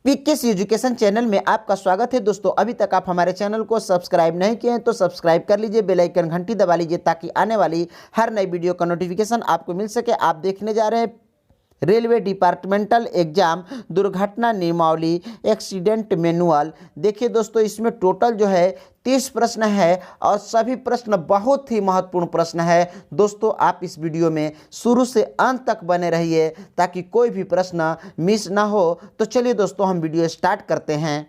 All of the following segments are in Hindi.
पीकेएस एजुकेशन चैनल में आपका स्वागत है। दोस्तों, अभी तक आप हमारे चैनल को सब्सक्राइब नहीं किए हैं तो सब्सक्राइब कर लीजिए, बेल आइकन घंटी दबा लीजिए ताकि आने वाली हर नई वीडियो का नोटिफिकेशन आपको मिल सके। आप देखने जा रहे हैं रेलवे डिपार्टमेंटल एग्जाम दुर्घटना नियमावली एक्सीडेंट मैनुअल। देखिए दोस्तों, इसमें टोटल जो है 30 प्रश्न है और सभी प्रश्न बहुत ही महत्वपूर्ण प्रश्न है। दोस्तों, आप इस वीडियो में शुरू से अंत तक बने रहिए ताकि कोई भी प्रश्न मिस ना हो। तो चलिए दोस्तों, हम वीडियो स्टार्ट करते हैं।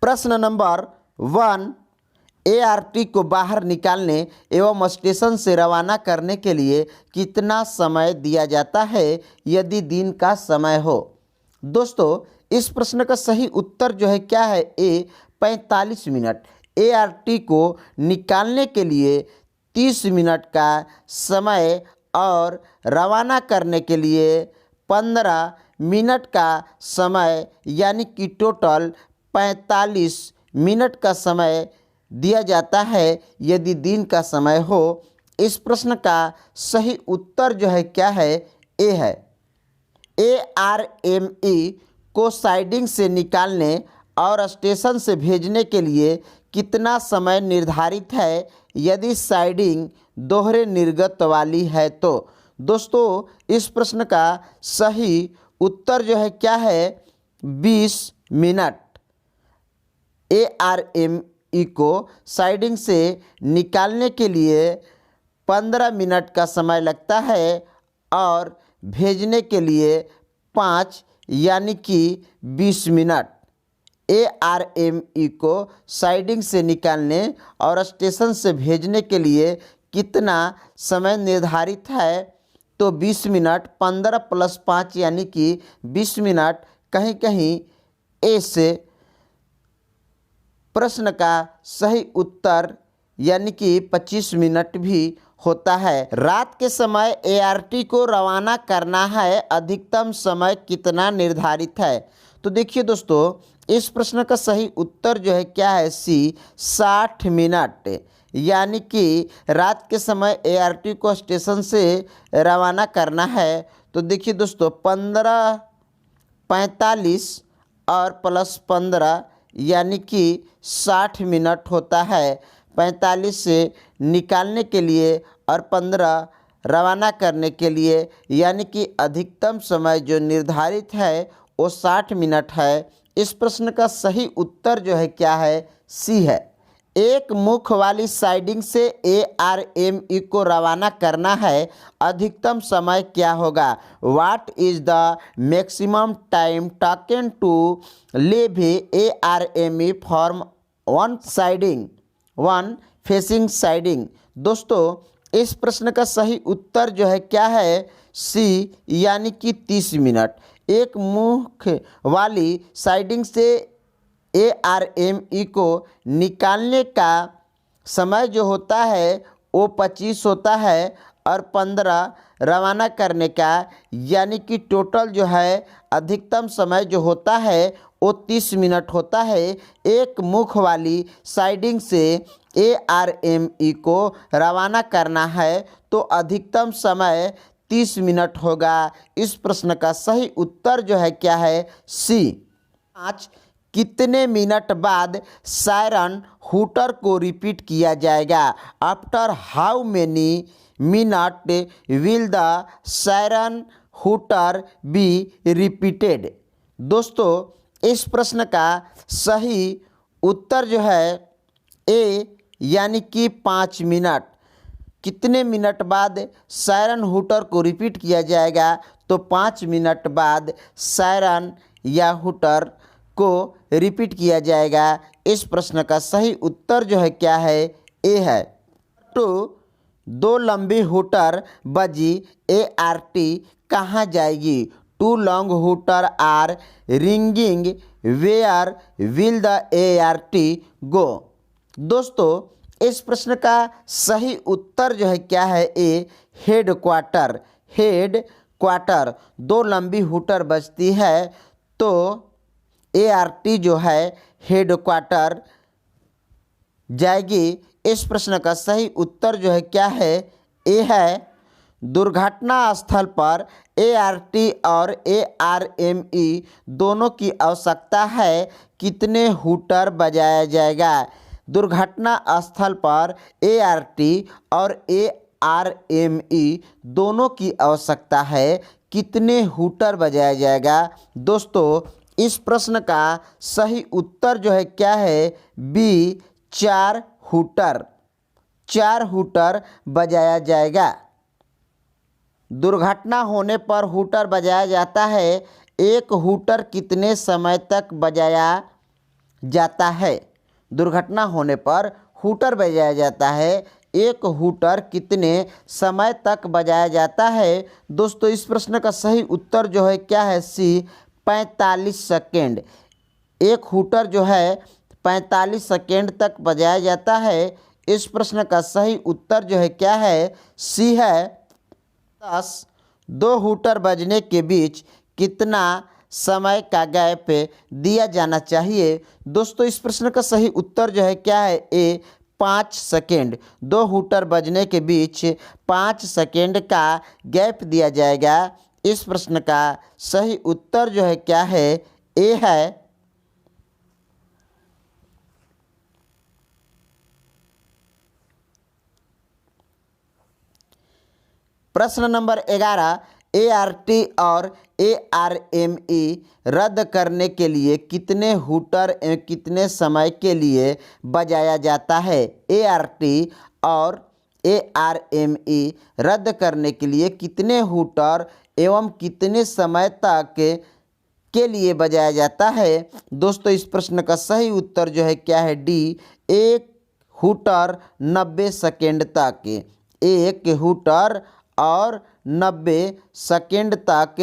प्रश्न नंबर 1, एआरटी को बाहर निकालने एवं स्टेशन से रवाना करने के लिए कितना समय दिया जाता है यदि दिन का समय हो। दोस्तों, इस प्रश्न का सही उत्तर जो है क्या है, ए 45 मिनट। एआरटी को निकालने के लिए 30 मिनट का समय और रवाना करने के लिए 15 मिनट का समय, यानी कि टोटल 45 मिनट का समय दिया जाता है यदि दिन का समय हो। इस प्रश्न का सही उत्तर जो है क्या है, ए है। एआरएमई को साइडिंग से निकालने और स्टेशन से भेजने के लिए कितना समय निर्धारित है यदि साइडिंग दोहरे निर्गत वाली है तो। दोस्तों, इस प्रश्न का सही उत्तर जो है क्या है, 20 मिनट। एआरएमई को साइडिंग से निकालने के लिए 15 मिनट का समय लगता है और भेजने के लिए 5 यानी कि 20 मिनट। एआरएमई को साइडिंग से निकालने और स्टेशन से भेजने के लिए कितना समय निर्धारित है, तो 20 मिनट। 15 + 5 यानी कि 20 मिनट। कहीं कहीं ए से प्रश्न का सही उत्तर यानी कि 25 मिनट भी होता है। रात के समय एआरटी को रवाना करना है, अधिकतम समय कितना निर्धारित है। तो देखिए दोस्तों, इस प्रश्न का सही उत्तर जो है क्या है, सी 60 मिनट। यानी कि रात के समय एआरटी को स्टेशन से रवाना करना है। तो देखिए दोस्तों, 15 45 और +15 यानी कि 60 मिनट होता है। 45 से निकालने के लिए और 15 रवाना करने के लिए, यानी कि अधिकतम समय जो निर्धारित है वो 60 मिनट है। इस प्रश्न का सही उत्तर जो है क्या है, सी है। एक मुख वाली साइडिंग से एआरएमई को रवाना करना है, अधिकतम समय क्या होगा। What is the maximum time taken to leave ARME from one facing siding. दोस्तों, इस प्रश्न का सही उत्तर जो है क्या है, सी यानी कि 30 मिनट। एक मुख वाली साइडिंग से एआरएमई को निकालने का समय जो होता है वो 25 होता है और 15 रवाना करने का, यानी कि टोटल जो है अधिकतम समय जो होता है वो 30 मिनट होता है। एक मुख वाली साइडिंग से एआरएमई को रवाना करना है तो अधिकतम समय 30 मिनट होगा। इस प्रश्न का सही उत्तर जो है क्या है, सी। 5, कितने मिनट बाद सायरन हूटर को रिपीट किया जाएगा। After how many minute will the siren hooter be repeated. दोस्तों, इस प्रश्न का सही उत्तर जो है ए यानी कि 5 मिनट। कितने मिनट बाद सायरन हूटर को रिपीट किया जाएगा, तो 5 मिनट बाद सायरन या हूटर को रिपीट किया जाएगा। इस प्रश्न का सही उत्तर जो है क्या है, ए है। तो 2 लंबी हूटर बजी एआरटी कहाँ जाएगी। 2 long hooter are ringing, where will the ART go. दोस्तों, इस प्रश्न का सही उत्तर जो है क्या है, ए हेड क्वार्टर। हेड क्वार्टर 2 लंबी हूटर बजती है तो एआरटी जो है हेड क्वार्टर जाएगी। इस प्रश्न का सही उत्तर जो है क्या है, ए है। दुर्घटना स्थल पर ART और ARME दोनों की आवश्यकता है, कितने हूटर बजाया जाएगा? दुर्घटना स्थल पर ART और ARME दोनों की आवश्यकता है, कितने हूटर बजाया जाएगा? दोस्तों इस प्रश्न का सही उत्तर जो है क्या है? B, 4 hooter. 4 हूटर बजाया जाएगा। दुर्घटना होने पर हूटर बजाया जाता है। एक हूटर कितने समय तक बजाया जाता है? दुर्घटना होने पर हूटर बजाया जाता है। एक हूटर कितने समय तक बजाया जाता है? दोस्तों इस प्रश्न का सही उत्तर जो है क्या है? सी, 45 सेकेंड। एक हूटर जो है 45 सेकेंड तक बजाया जाता है। इस प्रश्न का सही उत्तर जो है क्या है? सी है। 10 दो हूटर बजने के बीच कितना समय का गैप दिया जाना चाहिए? दोस्तों इस प्रश्न का सही उत्तर जो है क्या है? ए, 5 सेकेंड। दो हूटर बजने के बीच 5 सेकेंड का गैप दिया जाएगा। इस प्रश्न का सही उत्तर जो है क्या है? ए है। प्रश्न नंबर 11, ART और ARME रद्द करने के लिए कितने हूटर कितने समय के लिए बजाया जाता है? ART और ARME रद्द करने के लिए कितने हूटर एवं कितने समय तक के लिए बजाया जाता है? दोस्तों इस प्रश्न का सही उत्तर जो है क्या है? डी, 1 हूटर 90 सेकेंड तक। 1 हूटर और 90 सेकेंड तक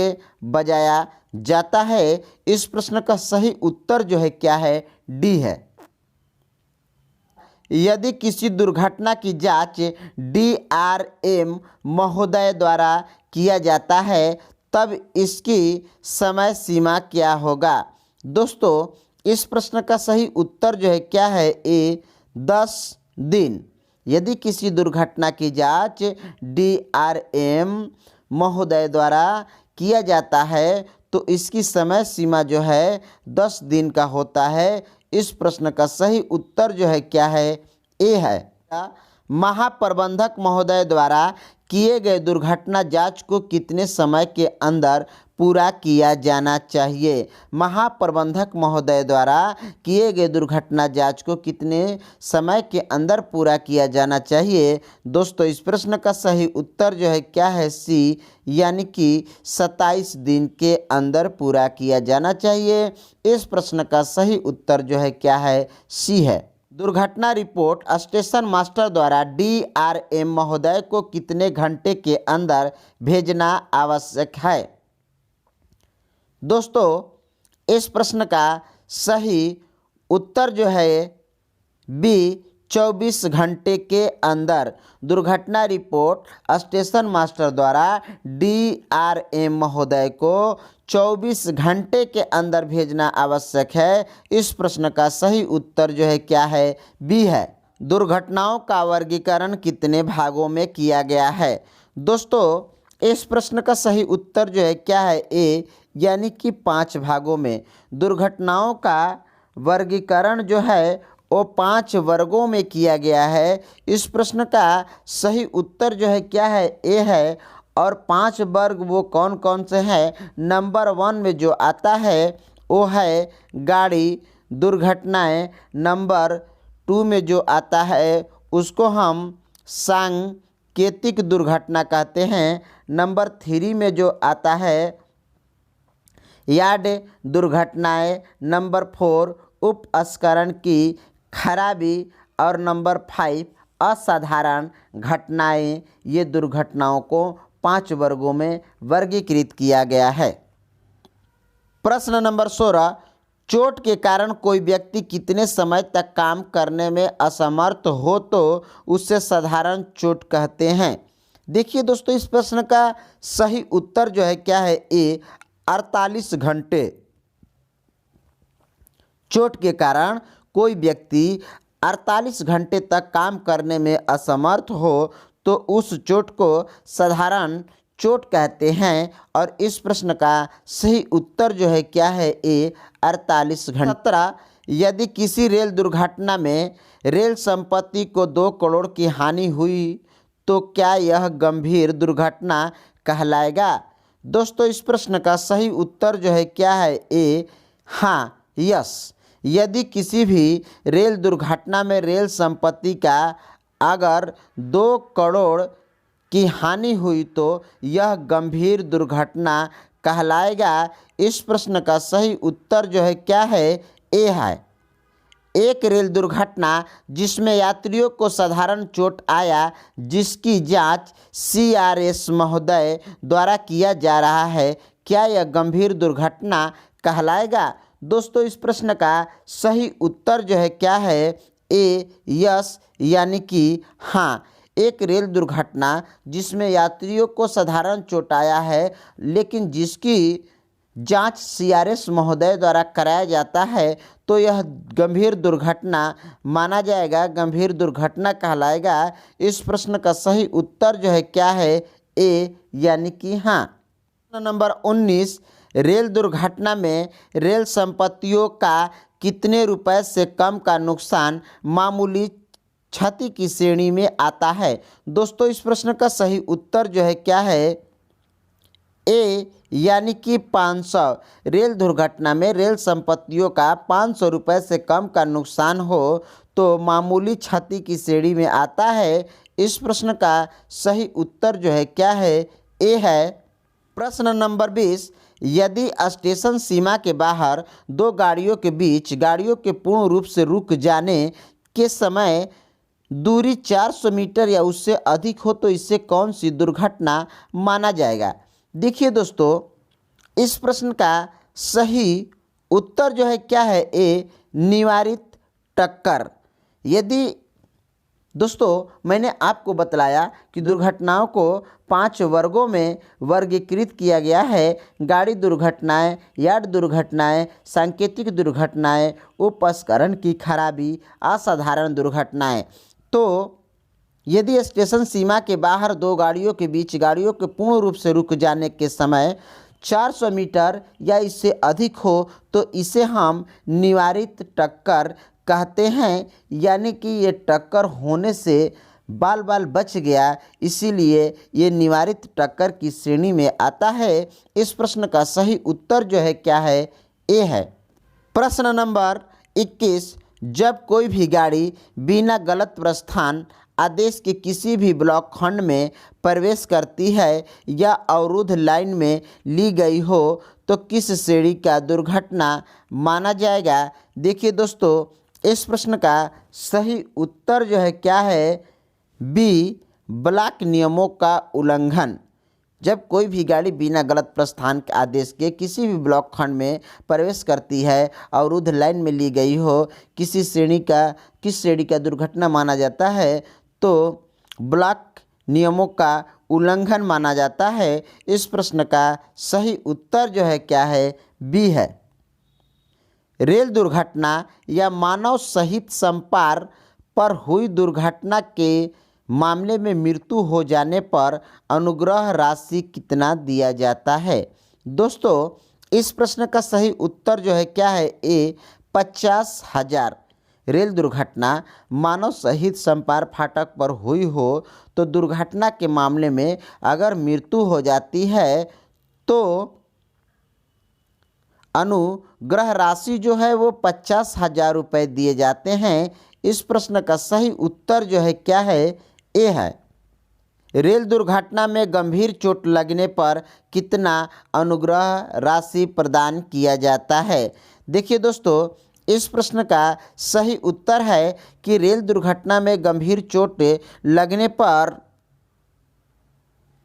बजाया जाता है। इस प्रश्न का सही उत्तर जो है क्या है? डी है। यदि किसी दुर्घटना की जांच DRM महोदय द्वारा किया जाता है तब इसकी समय सीमा क्या होगा? दोस्तों इस प्रश्न का सही उत्तर जो है क्या है? ए, 10 दिन। यदि किसी दुर्घटना की जांच DRM महोदय द्वारा किया जाता है तो इसकी समय सीमा जो है 10 दिन का होता है। इस प्रश्न का सही उत्तर जो है क्या है? ए है। महाप्रबंधक महोदय द्वारा किए गए दुर्घटना जांच को कितने समय के अंदर पूरा किया जाना चाहिए? महाप्रबंधक महोदय द्वारा किए गए दुर्घटना जांच को कितने समय के अंदर पूरा किया जाना चाहिए? दोस्तों इस प्रश्न का सही उत्तर जो है क्या है? सी, यानी कि 27 दिन के अंदर पूरा किया जाना चाहिए। इस प्रश्न का सही उत्तर जो है क्या है? सी है। दुर्घटना रिपोर्ट स्टेशन मास्टर द्वारा DRM महोदय को कितने घंटे के अंदर भेजना आवश्यक है? दोस्तों इस प्रश्न का सही उत्तर जो है बी, 24 घंटे के अंदर दुर्घटना रिपोर्ट स्टेशन मास्टर द्वारा DRM महोदय को 24 घंटे के अंदर भेजना आवश्यक है। इस प्रश्न का सही उत्तर जो है क्या है? बी है। दुर्घटनाओं का वर्गीकरण कितने भागों में किया गया है? दोस्तों इस प्रश्न का सही उत्तर जो है क्या है? ए, यानी कि 5 भागों में। दुर्घटनाओं का वर्गीकरण जो है वो 5 वर्गों में किया गया है। इस प्रश्न का सही उत्तर जो है क्या है? ए है। और 5 वर्ग वो कौन कौन से हैं? नंबर 1 में जो आता है वो है गाड़ी दुर्घटनाएं। नंबर 2 में जो आता है उसको हम सांकेतिक दुर्घटना कहते हैं। नंबर 3 में जो आता है यार्ड दुर्घटनाएं। नंबर 4 उपस्करण की खराबी। और नंबर 5 असाधारण घटनाएं। ये दुर्घटनाओं को 5 वर्गों में वर्गीकृत किया गया है। प्रश्न नंबर 16, चोट के कारण कोई व्यक्ति कितने समय तक काम करने में असमर्थ हो तो उससे साधारण चोट कहते हैं? देखिए दोस्तों इस प्रश्न का सही उत्तर जो है क्या है? ए, 48 घंटे। चोट के कारण कोई व्यक्ति 48 घंटे तक काम करने में असमर्थ हो तो उस चोट को साधारण चोट कहते हैं। और इस प्रश्न का सही उत्तर जो है क्या है, ए 48 घंटे। 17, यदि किसी रेल दुर्घटना में रेल संपत्ति को 2 करोड़ की हानि हुई तो क्या यह गंभीर दुर्घटना कहलाएगा? दोस्तों इस प्रश्न का सही उत्तर जो है क्या है, ए हाँ, यस। यदि किसी भी रेल दुर्घटना में रेल संपत्ति का अगर 2 करोड़ की हानि हुई तो यह गंभीर दुर्घटना कहलाएगा। इस प्रश्न का सही उत्तर जो है क्या है, ए है। एक रेल दुर्घटना जिसमें यात्रियों को साधारण चोट आया, जिसकी जांच CRS महोदय द्वारा किया जा रहा है, क्या यह गंभीर दुर्घटना कहलाएगा? दोस्तों इस प्रश्न का सही उत्तर जो है क्या है, ए यस, यानी कि हाँ। एक रेल दुर्घटना जिसमें यात्रियों को साधारण चोट आया है, लेकिन जिसकी जांच CRS महोदय द्वारा कराया जाता है, तो यह गंभीर दुर्घटना माना जाएगा, गंभीर दुर्घटना कहलाएगा। इस प्रश्न का सही उत्तर जो है क्या है, ए यानी कि हाँ। प्रश्न नंबर 19, रेल दुर्घटना में रेल संपत्तियों का कितने रुपए से कम का नुकसान मामूली क्षति की श्रेणी में आता है? दोस्तों इस प्रश्न का सही उत्तर जो है क्या है, ए यानी कि 500। रेल दुर्घटना में रेल संपत्तियों का 500 रुपये से कम का नुकसान हो तो मामूली क्षति की श्रेणी में आता है। इस प्रश्न का सही उत्तर जो है क्या है, ए है। प्रश्न नंबर 20, यदि स्टेशन सीमा के बाहर 2 गाड़ियों के बीच गाड़ियों के पूर्ण रूप से रुक जाने के समय दूरी 400 मीटर या उससे अधिक हो तो इसे कौन सी दुर्घटना माना जाएगा? देखिए दोस्तों इस प्रश्न का सही उत्तर जो है क्या है, ए निवारित टक्कर। यदि दोस्तों मैंने आपको बतलाया कि दुर्घटनाओं को 5 वर्गों में वर्गीकृत किया गया है, गाड़ी दुर्घटनाएं, यार्ड दुर्घटनाएं, सांकेतिक दुर्घटनाएं, उपकरण की खराबी, असाधारण दुर्घटनाएं। तो यदि स्टेशन सीमा के बाहर 2 गाड़ियों के बीच गाड़ियों के पूर्ण रूप से रुक जाने के समय 400 मीटर या इससे अधिक हो तो इसे हम निवारित टक्कर कहते हैं, यानी कि ये टक्कर होने से बाल बाल बच गया, इसीलिए ये निवारित टक्कर की श्रेणी में आता है। इस प्रश्न का सही उत्तर जो है क्या है, ए है। प्रश्न नंबर 21, जब कोई भी गाड़ी बिना गलत प्रस्थान आदेश के किसी भी ब्लॉक खंड में प्रवेश करती है या अवरुद्ध लाइन में ली गई हो तो किस श्रेणी का दुर्घटना माना जाएगा? देखिए दोस्तों इस प्रश्न का सही उत्तर जो है क्या है, बी ब्लॉक नियमों का उल्लंघन। जब कोई भी गाड़ी बिना गलत प्रस्थान के आदेश के किसी भी ब्लॉक खंड में प्रवेश करती है, अवरुद्ध लाइन में ली गई हो, किस श्रेणी का दुर्घटना माना जाता है? तो ब्लॉक नियमों का उल्लंघन माना जाता है। इस प्रश्न का सही उत्तर जो है क्या है, बी है। रेल दुर्घटना या मानव सहित संपार पर हुई दुर्घटना के मामले में मृत्यु हो जाने पर अनुग्रह राशि कितना दिया जाता है? दोस्तों इस प्रश्न का सही उत्तर जो है क्या है, ए 50,000। रेल दुर्घटना मानव सहित संपार फाटक पर हुई हो तो दुर्घटना के मामले में अगर मृत्यु हो जाती है तो अनुग्रह राशि जो है वो 50,000 रुपये दिए जाते हैं। इस प्रश्न का सही उत्तर जो है क्या है, ए है। रेल दुर्घटना में गंभीर चोट लगने पर कितना अनुग्रह राशि प्रदान किया जाता है? देखिए दोस्तों इस प्रश्न का सही उत्तर है कि रेल दुर्घटना में गंभीर चोट लगने पर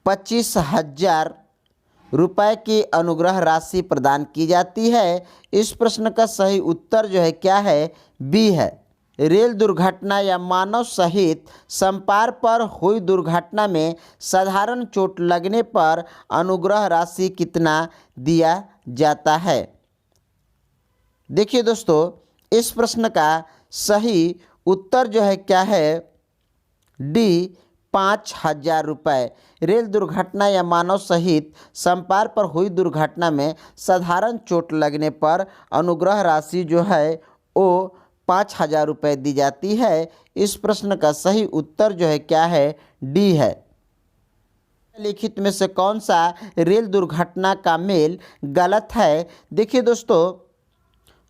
25,000 रुपये की अनुग्रह राशि प्रदान की जाती है। इस प्रश्न का सही उत्तर जो है क्या है, बी है। रेल दुर्घटना या मानव सहित संपार पर हुई दुर्घटना में साधारण चोट लगने पर अनुग्रह राशि कितना दिया जाता है? देखिए दोस्तों इस प्रश्न का सही उत्तर जो है क्या है, डी 5,000 रुपये। रेल दुर्घटना या मानव सहित संपार पर हुई दुर्घटना में साधारण चोट लगने पर अनुग्रह राशि जो है वो 5,000 रुपये दी जाती है। इस प्रश्न का सही उत्तर जो है क्या है, डी है। लिखित में से कौन सा रेल दुर्घटना का मेल गलत है? देखिए दोस्तों,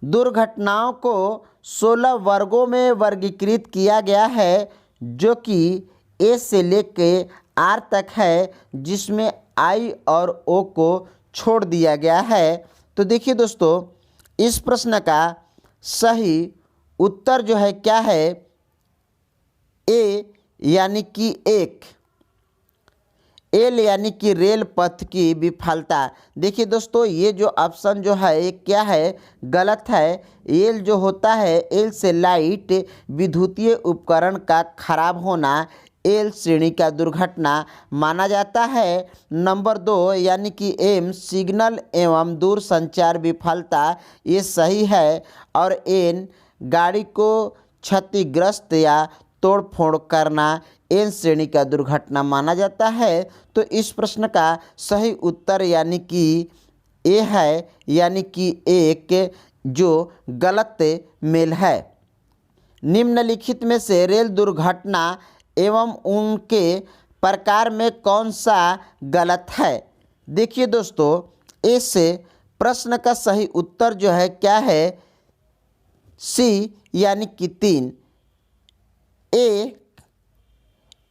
दुर्घटनाओं को 16 वर्गों में वर्गीकृत किया गया है, जो कि ए से लेके आर तक है, जिसमें आई और ओ को छोड़ दिया गया है। तो देखिए दोस्तों, इस प्रश्न का सही उत्तर जो है क्या है, ए यानी कि एक। एल यानी कि रेल पथ की विफलता। देखिए दोस्तों, ये जो ऑप्शन जो है ये क्या है, गलत है। एल जो होता है, एल से लाइट विद्युतीय उपकरण का खराब होना एल श्रेणी का दुर्घटना माना जाता है। नंबर 2 यानी कि एम सिग्नल एवं दूरसंचार विफलता, ये सही है। और एन गाड़ी को क्षतिग्रस्त या तोड़फोड़ करना एन श्रेणी का दुर्घटना माना जाता है। तो इस प्रश्न का सही उत्तर यानी कि ए है, यानी कि एक जो गलत मेल है। निम्नलिखित में से रेल दुर्घटना एवं उनके प्रकार में कौन सा गलत है? देखिए दोस्तों, इस प्रश्न का सही उत्तर जो है क्या है, सी यानी कि 3।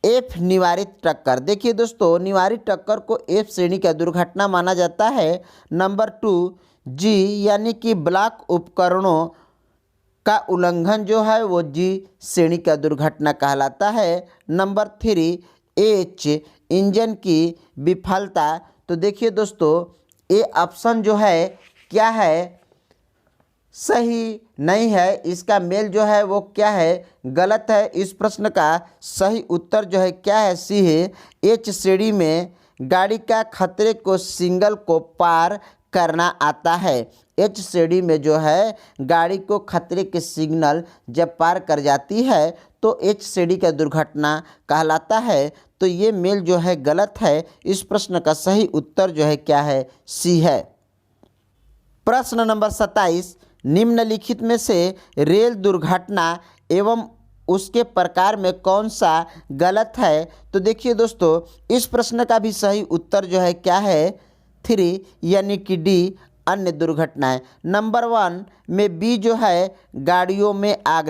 एफ निवारित टक्कर। देखिए दोस्तों, निवारित टक्कर को एफ श्रेणी का दुर्घटना माना जाता है। नंबर 2 जी यानी कि ब्लॉक उपकरणों का उल्लंघन जो है वो जी श्रेणी का दुर्घटना कहलाता है। नंबर 3 एच इंजन की विफलता। तो देखिए दोस्तों, ये ऑप्शन जो है क्या है, सही नहीं है। इसका मेल जो है वो क्या है, गलत है। इस प्रश्न का सही उत्तर जो है क्या है, सी है। एच श्रेणी में गाड़ी का खतरे को सिग्नल को पार करना आता है। एच श्रेणी में जो है गाड़ी को खतरे के सिग्नल जब पार कर जाती है तो एच श्रेणी का दुर्घटना कहलाता है। तो ये मेल जो है गलत है। इस प्रश्न का सही उत्तर जो है क्या है, सी है। प्रश्न नंबर 27, निम्नलिखित में से रेल दुर्घटना एवं उसके प्रकार में कौन सा गलत है? तो देखिए दोस्तों, इस प्रश्न का भी सही उत्तर जो है क्या है, 3 यानी कि डी अन्य दुर्घटनाएं। नंबर 1 में बी जो है गाड़ियों में आग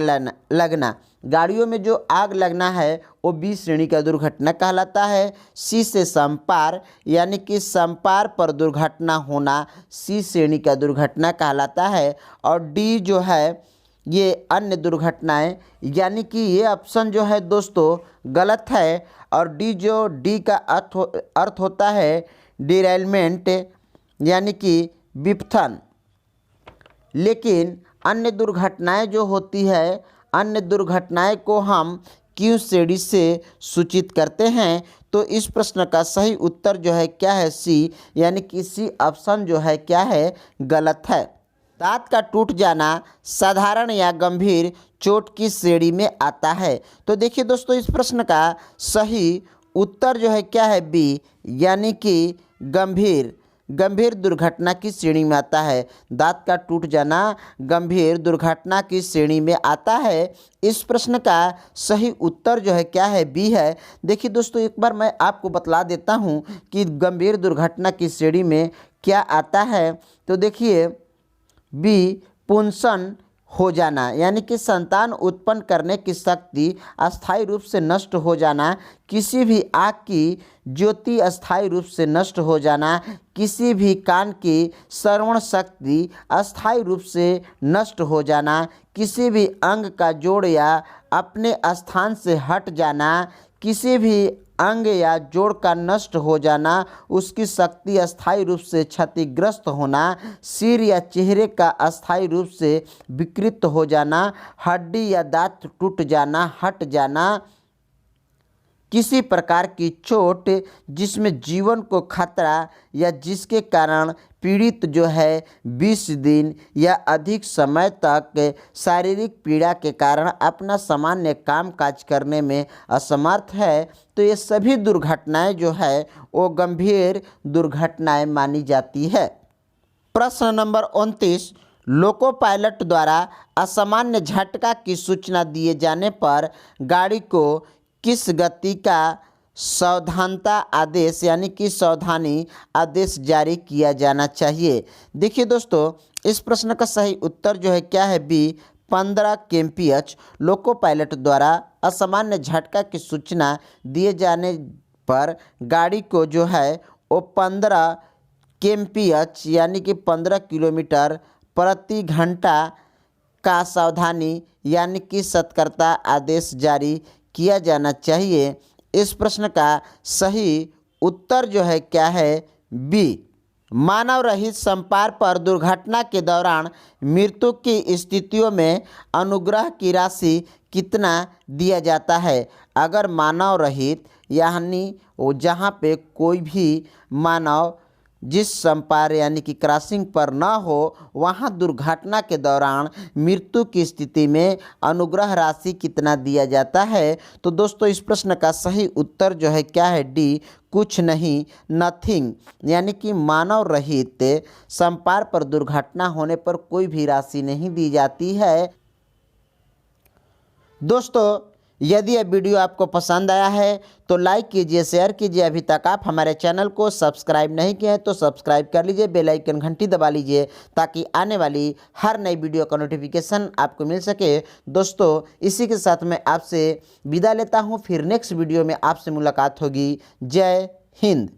लगना। गाड़ियों में जो आग लगना है वो बी श्रेणी का दुर्घटना कहलाता है। सी से संपार यानी कि संपार पर दुर्घटना होना सी श्रेणी का दुर्घटना कहलाता है। और डी जो है ये अन्य दुर्घटनाएं, यानी कि ये ऑप्शन जो है दोस्तों गलत है। और डी का अर्थ होता है डिरेलमेंट यानी कि विपथन। लेकिन अन्य दुर्घटनाएं जो होती है, अन्य दुर्घटनाएं को हम क्यों श्रेणी से सूचित करते हैं? तो इस प्रश्न का सही उत्तर जो है क्या है, सी यानी कि सी ऑप्शन जो है क्या है, गलत है। दांत का टूट जाना साधारण या गंभीर चोट की श्रेणी में आता है। तो देखिए दोस्तों, इस प्रश्न का सही उत्तर जो है क्या है, बी यानी कि गंभीर दुर्घटना की श्रेणी में आता है। दांत का टूट जाना गंभीर दुर्घटना की श्रेणी में आता है। इस प्रश्न का सही उत्तर जो है क्या है, बी है। देखिए दोस्तों, एक बार मैं आपको बतला देता हूं कि गंभीर दुर्घटना की श्रेणी में क्या आता है। तो देखिए, बी पुंसन हो जाना, यानी कि संतान उत्पन्न करने की शक्ति अस्थायी रूप से नष्ट हो जाना, किसी भी आँख की ज्योति अस्थायी रूप से नष्ट हो जाना, किसी भी कान की श्रवण शक्ति अस्थायी रूप से नष्ट हो जाना, किसी भी अंग का जोड़ या अपने स्थान से हट जाना, किसी भी अंग या जोड़ का नष्ट हो जाना, उसकी शक्ति अस्थायी रूप से क्षतिग्रस्त होना, सिर या चेहरे का अस्थायी रूप से विकृत हो जाना, हड्डी या दांत टूट जाना, हट जाना, किसी प्रकार की चोट जिसमें जीवन को खतरा या जिसके कारण पीड़ित जो है 20 दिन या अधिक समय तक शारीरिक पीड़ा के कारण अपना सामान्य कामकाज करने में असमर्थ है, तो ये सभी दुर्घटनाएं जो है वो गंभीर दुर्घटनाएं मानी जाती है। प्रश्न नंबर 29, लोको पायलट द्वारा असामान्य झटका की सूचना दिए जाने पर गाड़ी को किस गति का सावधानता आदेश यानी कि सावधानी आदेश जारी किया जाना चाहिए? देखिए दोस्तों, इस प्रश्न का सही उत्तर जो है क्या है? B 15 kmph। लोको पायलट द्वारा असामान्य झटका की सूचना दिए जाने पर गाड़ी को जो है वो 15 kmph यानी कि 15 किलोमीटर प्रति घंटा का सावधानी यानी कि सतर्कता आदेश जारी किया जाना चाहिए। इस प्रश्न का सही उत्तर जो है क्या है? बी मानव रहित संपार पर दुर्घटना के दौरान मृत्यु की स्थितियों में अनुग्रह की राशि कितना दिया जाता है? अगर मानव रहित यानी वो जहाँ पे कोई भी मानव जिस संपार यानी कि क्रॉसिंग पर न हो वहाँ दुर्घटना के दौरान मृत्यु की स्थिति में अनुग्रह राशि कितना दिया जाता है? तो दोस्तों इस प्रश्न का सही उत्तर जो है क्या है? डी कुछ नहीं, नथिंग। यानी कि मानव रहित संपार पर दुर्घटना होने पर कोई भी राशि नहीं दी जाती है। दोस्तों यदि यह वीडियो आपको पसंद आया है तो लाइक कीजिए, शेयर कीजिए। अभी तक आप हमारे चैनल को सब्सक्राइब नहीं किए हैं तो सब्सक्राइब कर लीजिए, बेल आइकन घंटी दबा लीजिए ताकि आने वाली हर नई वीडियो का नोटिफिकेशन आपको मिल सके। दोस्तों इसी के साथ मैं आपसे विदा लेता हूं, फिर नेक्स्ट वीडियो में आपसे मुलाकात होगी। जय हिंद।